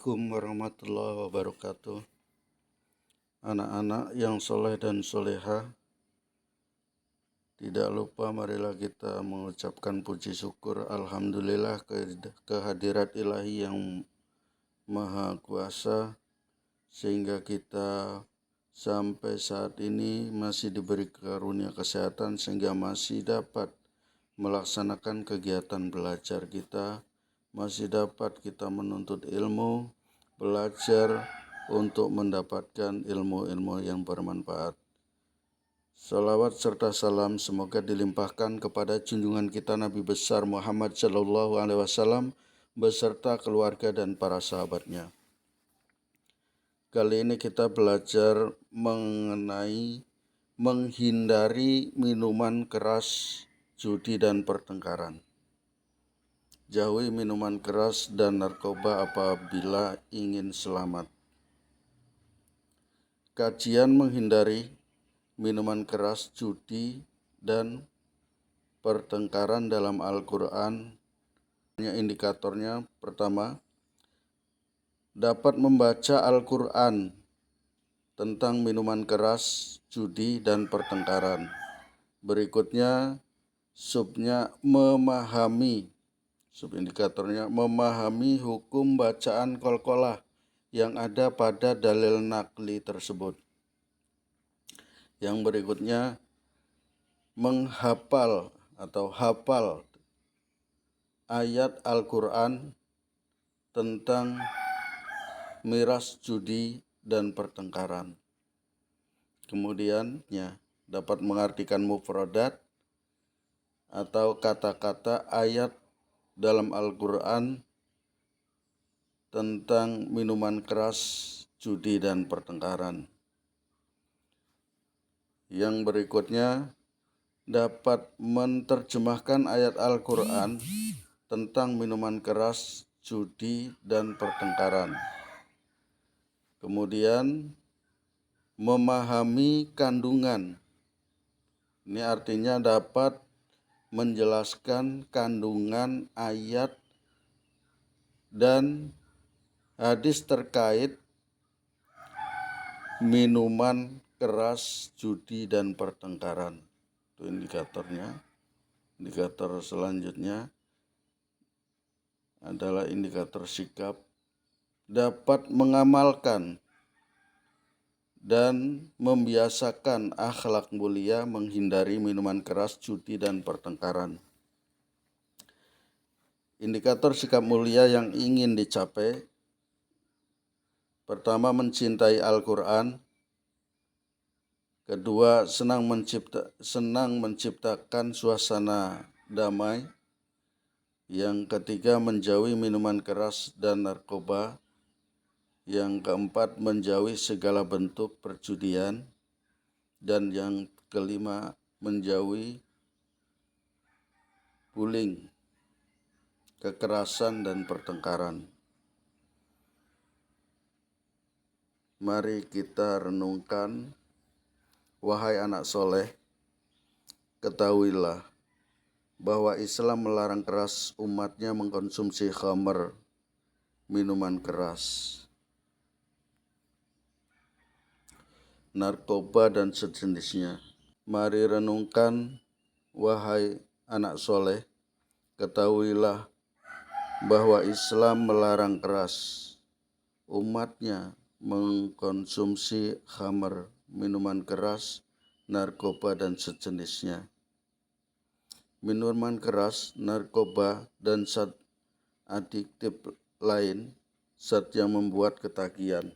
Assalamualaikum warahmatullahi wabarakatuh. Anak-anak yang soleh dan soleha, tidak lupa marilah kita mengucapkan puji syukur Alhamdulillah kehadirat ilahi yang maha kuasa, sehingga kita sampai saat ini masih diberi karunia kesehatan sehingga masih dapat melaksanakan kegiatan belajar kita, masih dapat kita menuntut ilmu, belajar untuk mendapatkan ilmu-ilmu yang bermanfaat. Salawat serta salam semoga dilimpahkan kepada junjungan kita Nabi besar Muhammad SAW beserta keluarga dan para sahabatnya. Kali ini kita belajar mengenai menghindari minuman keras, judi dan pertengkaran. Jauhi minuman keras dan narkoba apabila ingin selamat. Kajian menghindari minuman keras, judi, dan pertengkaran dalam Al-Quran. Indikatornya pertama, dapat membaca Al-Quran tentang minuman keras, judi, dan pertengkaran. Berikutnya, subindikatornya memahami hukum bacaan qalqalah yang ada pada dalil nakli tersebut. Yang berikutnya, menghafal atau hafal ayat Al-Quran tentang miras, judi, dan pertengkaran. Kemudian dapat mengartikan mufradat atau kata-kata ayat dalam Al-Quran tentang minuman keras, judi, dan pertengkaran. Yang berikutnya, dapat menerjemahkan ayat Al-Quran tentang minuman keras, judi, dan pertengkaran. Kemudian, memahami kandungan. Ini artinya dapat menjelaskan kandungan ayat dan hadis terkait minuman keras, judi, dan pertengkaran. Itu indikatornya. Indikator selanjutnya adalah indikator sikap. Dapat mengamalkan dan membiasakan akhlak mulia menghindari minuman keras, judi, dan pertengkaran. Indikator sikap mulia yang ingin dicapai, pertama, mencintai Al-Quran. Kedua, senang menciptakan suasana damai. Yang ketiga, menjauhi minuman keras dan narkoba. Yang keempat, menjauhi segala bentuk perjudian. Dan yang kelima, menjauhi bullying, kekerasan, dan pertengkaran. Mari kita renungkan, wahai anak soleh, ketahuilah bahwa Islam melarang keras umatnya mengkonsumsi khamr, minuman keras, narkoba, dan sejenisnya. Mari renungkan, wahai anak soleh, ketahuilah bahwa Islam melarang keras umatnya mengkonsumsi khamr, minuman keras, narkoba, dan sejenisnya. Minuman keras, narkoba, dan zat adiktif lain, zat yang membuat ketagihan,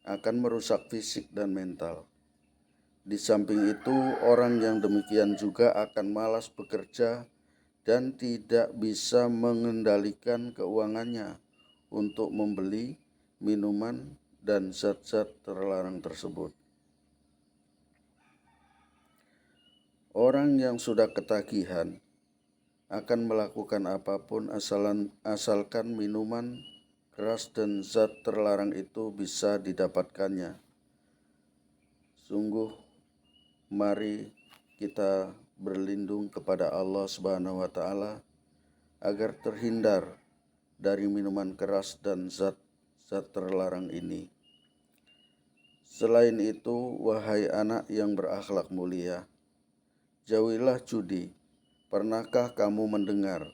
akan merusak fisik dan mental. Di samping itu, orang yang demikian juga akan malas bekerja dan tidak bisa mengendalikan keuangannya untuk membeli minuman dan zat-zat terlarang tersebut. Orang yang sudah ketagihan akan melakukan apapun asalkan minuman keras dan zat terlarang itu bisa didapatkannya. Sungguh, mari kita berlindung kepada Allah Subhanahu wa Ta'ala agar terhindar dari minuman keras dan zat zat terlarang ini. Selain itu, wahai anak yang berakhlak mulia, jauhilah judi. Pernahkah kamu mendengar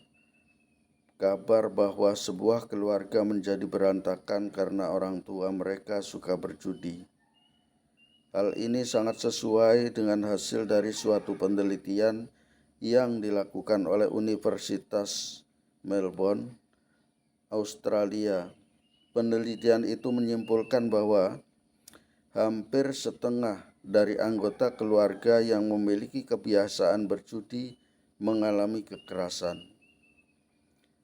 kabar bahwa sebuah keluarga menjadi berantakan karena orang tua mereka suka berjudi? Hal ini sangat sesuai dengan hasil dari suatu penelitian yang dilakukan oleh Universitas Melbourne, Australia. Penelitian itu menyimpulkan bahwa hampir setengah dari anggota keluarga yang memiliki kebiasaan berjudi mengalami kekerasan.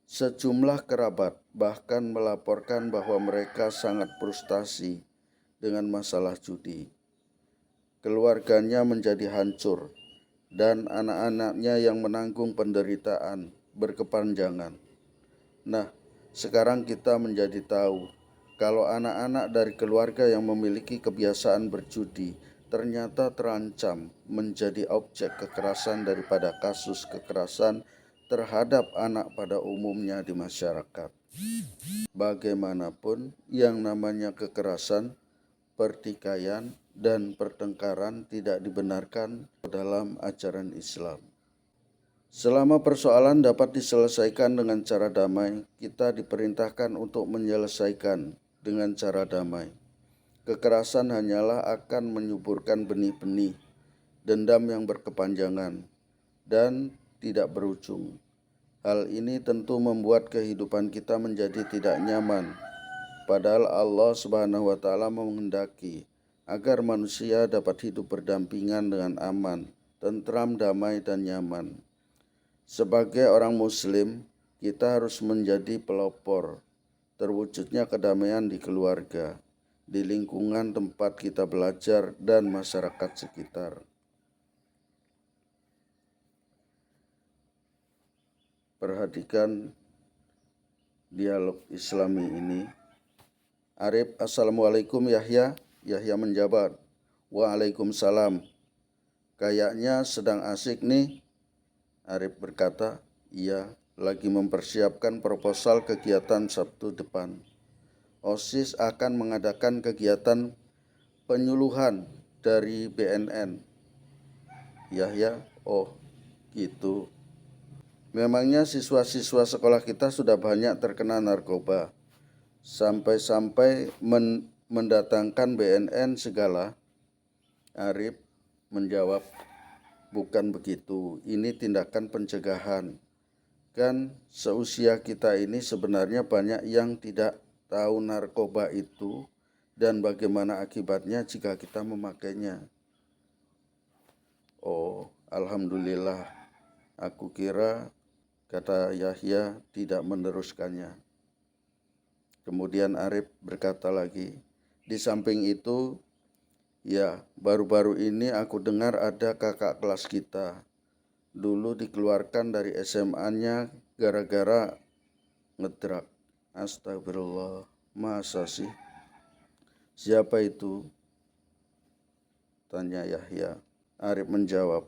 Sejumlah kerabat bahkan melaporkan bahwa mereka sangat frustasi dengan masalah judi. Keluarganya menjadi hancur dan anak-anaknya yang menanggung penderitaan berkepanjangan. Nah, sekarang kita menjadi tahu kalau anak-anak dari keluarga yang memiliki kebiasaan berjudi ternyata terancam menjadi objek kekerasan daripada kasus kekerasan terhadap anak pada umumnya di masyarakat. Bagaimanapun, yang namanya kekerasan, pertikaian, dan pertengkaran tidak dibenarkan dalam ajaran Islam. Selama persoalan dapat diselesaikan dengan cara damai, kita diperintahkan untuk menyelesaikan dengan cara damai. Kekerasan hanyalah akan menyuburkan benih-benih dendam yang berkepanjangan dan tidak berujung. Hal ini tentu membuat kehidupan kita menjadi tidak nyaman. Padahal Allah Subhanahu wa taala menghendaki agar manusia dapat hidup berdampingan dengan aman, tentram, damai, dan nyaman. Sebagai orang muslim, kita harus menjadi pelopor terwujudnya kedamaian di keluarga, di lingkungan tempat kita belajar, dan masyarakat sekitar. Perhatikan dialog Islami ini. Arif, Assalamualaikum Yahya. Yahya menjawab, Waalaikumsalam. Kayaknya sedang asik nih. Arif berkata, iya, lagi mempersiapkan proposal kegiatan Sabtu depan. OSIS akan mengadakan kegiatan penyuluhan dari BNN. Yahya, oh gitu. Memangnya siswa-siswa sekolah kita sudah banyak terkena narkoba. Sampai-sampai mendatangkan BNN segala. Arif menjawab, bukan begitu, ini tindakan pencegahan. Kan seusia kita ini sebenarnya banyak yang tidak tahu narkoba itu dan bagaimana akibatnya jika kita memakainya. Oh, alhamdulillah, aku kira, kata Yahya, tidak meneruskannya. Kemudian Arif berkata lagi, di samping itu, ya, baru-baru ini aku dengar ada kakak kelas kita. Dulu dikeluarkan dari SMA-nya gara-gara ngedrak. Astagfirullah, masa sih? Siapa itu? Tanya Yahya. Arif menjawab,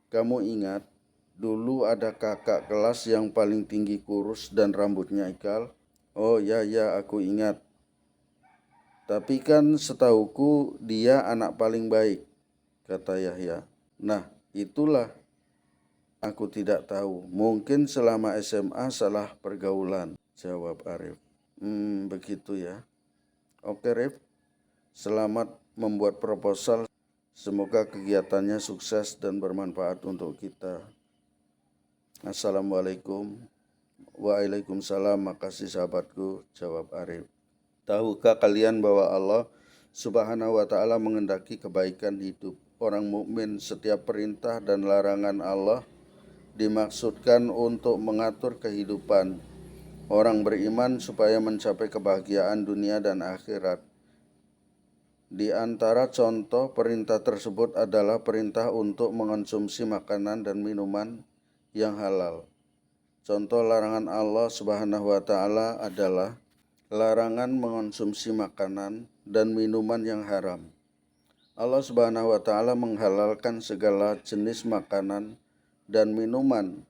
kamu ingat dulu ada kakak kelas yang paling tinggi kurus dan rambutnya ikal? Oh ya, aku ingat. Tapi kan setahuku dia anak paling baik, kata Yahya. Nah, itulah aku tidak tahu. Mungkin selama SMA salah pergaulan, jawab Arif. Begitu ya. Oke, Rif. Selamat membuat proposal. Semoga kegiatannya sukses dan bermanfaat untuk kita. Assalamualaikum. Waalaikumsalam. Makasih sahabatku, jawab Arif. Tahukah kalian bahwa Allah Subhanahu wa taala menghendaki kebaikan hidup orang mukmin? Setiap perintah dan larangan Allah dimaksudkan untuk mengatur kehidupan orang beriman supaya mencapai kebahagiaan dunia dan akhirat. Di antara contoh perintah tersebut adalah perintah untuk mengonsumsi makanan dan minuman yang halal. Contoh larangan Allah Subhanahu wa taala adalah larangan mengonsumsi makanan dan minuman yang haram. Allah Subhanahu wa taala menghalalkan segala jenis makanan dan minuman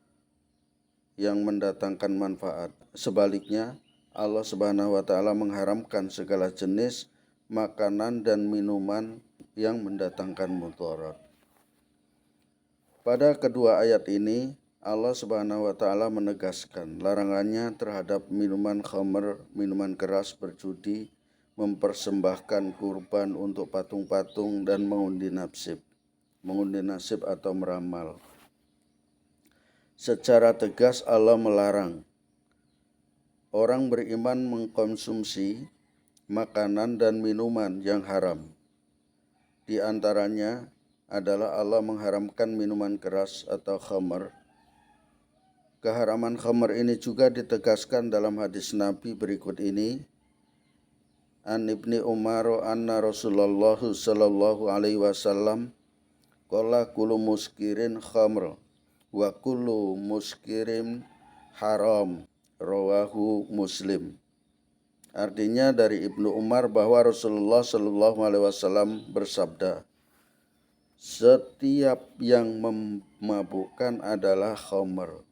yang mendatangkan manfaat. Sebaliknya, Allah Subhanahu wa taala mengharamkan segala jenis makanan dan minuman yang mendatangkan mudarat. Pada kedua ayat ini Allah Subhanahu wa taala menegaskan larangannya terhadap minuman khamr, minuman keras, berjudi, mempersembahkan kurban untuk patung-patung dan mengundi nasib atau meramal. Secara tegas Allah melarang orang beriman mengkonsumsi makanan dan minuman yang haram. Di antaranya adalah Allah mengharamkan minuman keras atau khamr. Keharaman khamr ini juga ditegaskan dalam hadis Nabi berikut ini. An Ibni Umar anna Rasulullah sallallahu alaihi wasallam qala kullu muskirin khamr wa kullu muskirin haram, rawahu Muslim. Artinya dari Ibnu Umar bahwa Rasulullah sallallahu alaihi wasallam bersabda, setiap yang memabukkan adalah khamr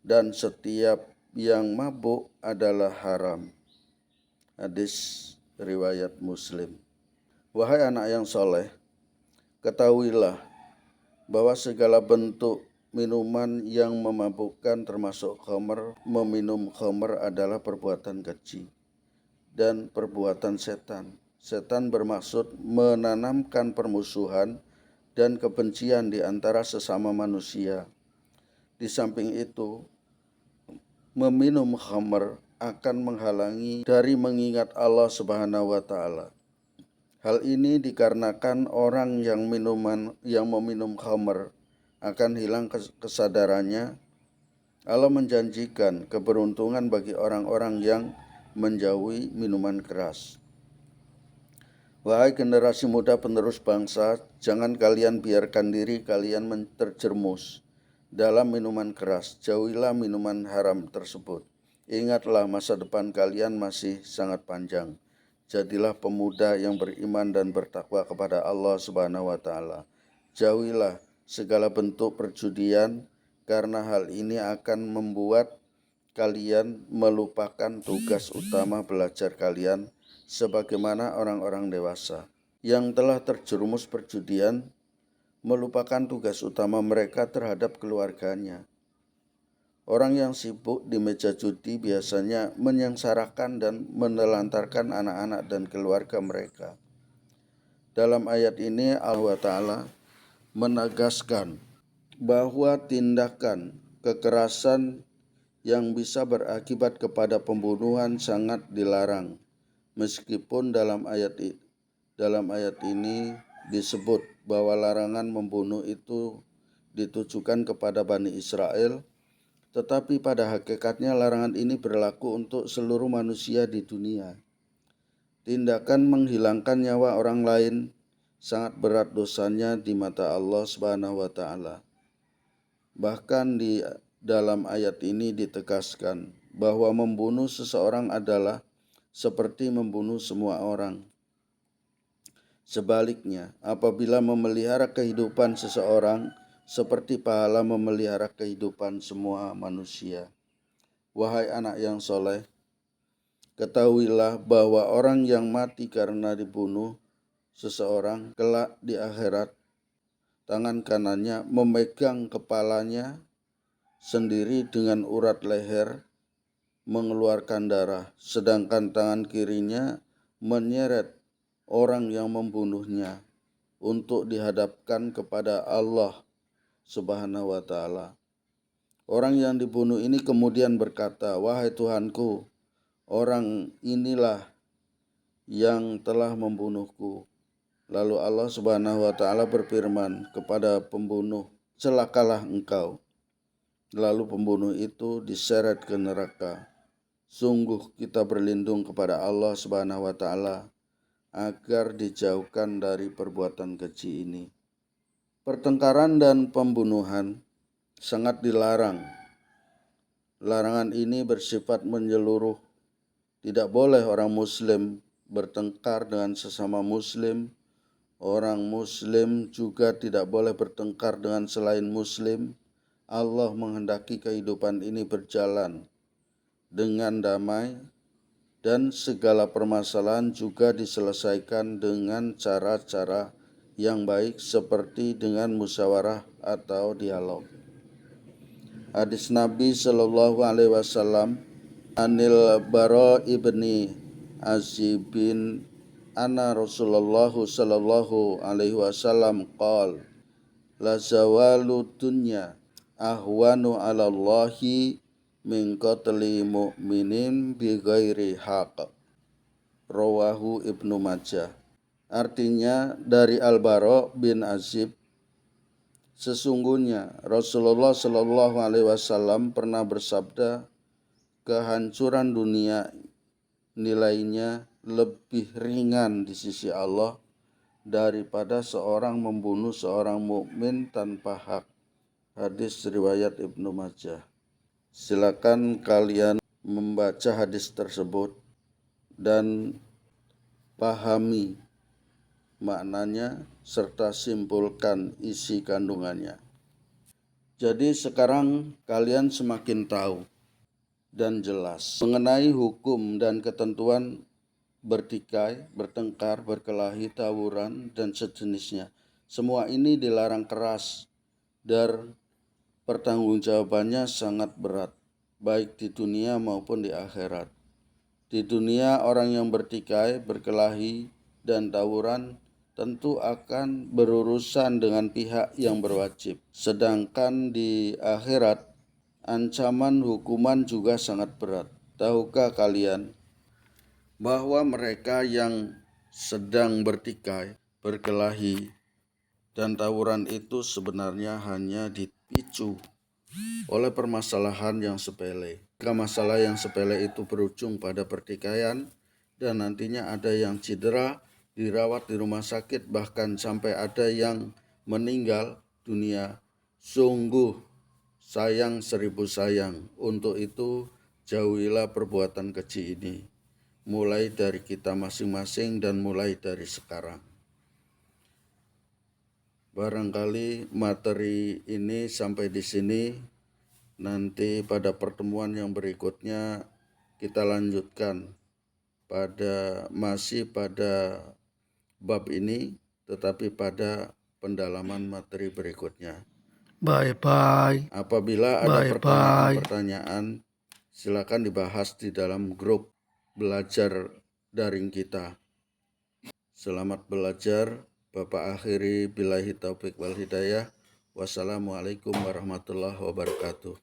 dan setiap yang mabuk adalah haram. Hadis riwayat Muslim. Wahai anak yang soleh, ketahuilah bahwa segala bentuk minuman yang memabukkan termasuk khamr, meminum khamr adalah perbuatan keji dan perbuatan setan. Setan bermaksud menanamkan permusuhan dan kebencian di antara sesama manusia. Di samping itu, meminum khamr akan menghalangi dari mengingat Allah Subhanahu wa taala. Hal ini dikarenakan orang yang meminum khamr akan hilang kesadarannya. Allah menjanjikan keberuntungan bagi orang-orang yang menjauhi minuman keras. Wahai generasi muda penerus bangsa, jangan kalian biarkan diri kalian terjerumus dalam minuman keras. Jauhilah minuman haram tersebut. Ingatlah masa depan kalian masih sangat panjang. Jadilah pemuda yang beriman dan bertakwa kepada Allah Subhanahu wa taala. Jauhilah segala bentuk perjudian, karena hal ini akan membuat kalian melupakan tugas utama belajar kalian sebagaimana orang-orang dewasa yang telah terjerumus perjudian melupakan tugas utama mereka terhadap keluarganya. Orang yang sibuk di meja judi biasanya menyengsarakan dan menelantarkan anak-anak dan keluarga mereka. Dalam ayat ini Allah Ta'ala menegaskan bahwa tindakan kekerasan yang bisa berakibat kepada pembunuhan sangat dilarang. Meskipun dalam ayat ini disebut bahwa larangan membunuh itu ditujukan kepada Bani Israel, tetapi pada hakikatnya larangan ini berlaku untuk seluruh manusia di dunia. Tindakan menghilangkan nyawa orang lain sangat berat dosanya di mata Allah Subhanahu wa taala. Bahkan di dalam ayat ini ditegaskan bahwa membunuh seseorang adalah seperti membunuh semua orang. Sebaliknya, apabila memelihara kehidupan seseorang, seperti pahala memelihara kehidupan semua manusia. Wahai anak yang soleh, ketahuilah bahwa orang yang mati karena dibunuh seseorang kelak di akhirat, tangan kanannya memegang kepalanya sendiri dengan urat leher mengeluarkan darah, sedangkan tangan kirinya menyeret orang yang membunuhnya untuk dihadapkan kepada Allah Subhanahu wa taala. Orang yang dibunuh ini kemudian berkata, wahai Tuhanku, orang inilah yang telah membunuhku. Lalu Allah Subhanahu wa taala berfirman kepada pembunuh, celakalah engkau. Lalu pembunuh itu diseret ke neraka. Sungguh kita berlindung kepada Allah Subhanahu wa taala agar dijauhkan dari perbuatan keji ini. Pertengkaran dan pembunuhan sangat dilarang. Larangan ini bersifat menyeluruh. Tidak boleh orang Muslim bertengkar dengan sesama Muslim. Orang Muslim juga tidak boleh bertengkar dengan selain Muslim. Allah menghendaki kehidupan ini berjalan dengan damai dan segala permasalahan juga diselesaikan dengan cara-cara yang baik seperti dengan musyawarah atau dialog. Hadis Nabi Shallallahu Alaihi Wasallam, Anil Bara ibni Azibin anna Rasulullah Shallallahu Alaihi Wasallam qal la zawalu dunya ahwanu ala Allahi min qatli mu'minin bi ghairi haqq. Rawahu Ibnu Majah. Artinya dari Al-Bara bin Azib, sesungguhnya Rasulullah Shallallahu Alaihi Wasallam pernah bersabda, kehancuran dunia nilainya lebih ringan di sisi Allah daripada seorang membunuh seorang mukmin tanpa hak. Hadis riwayat Ibnu Majah. Silakan kalian membaca hadis tersebut dan pahami maknanya serta simpulkan isi kandungannya. Jadi sekarang kalian semakin tahu dan jelas mengenai hukum dan ketentuan bertikai, bertengkar, berkelahi, tawuran, dan sejenisnya. Semua ini dilarang keras dan pertanggungjawabannya sangat berat, baik di dunia maupun di akhirat. Di dunia orang yang bertikai, berkelahi, dan tawuran tentu akan berurusan dengan pihak yang berwajib. Sedangkan di akhirat, ancaman hukuman juga sangat berat. Tahukah kalian bahwa mereka yang sedang bertikai, berkelahi, dan tawuran itu sebenarnya hanya dipicu oleh permasalahan yang sepele. Jika masalah yang sepele itu berujung pada pertikaian dan nantinya ada yang cedera, dirawat di rumah sakit, bahkan sampai ada yang meninggal dunia, sungguh sayang 1000 sayang. Untuk itu jauhilah perbuatan keji ini, mulai dari kita masing-masing dan mulai dari sekarang. Barangkali materi ini sampai di sini. Nanti pada pertemuan yang berikutnya kita lanjutkan masih pada bab ini, tetapi pada pendalaman materi berikutnya. Bye-bye. Apabila ada pertanyaan-pertanyaan, silakan dibahas di dalam grup belajar daring kita. Selamat belajar. Bapak akhiri billahi taufik wal hidayah. Wassalamualaikum warahmatullahi wabarakatuh.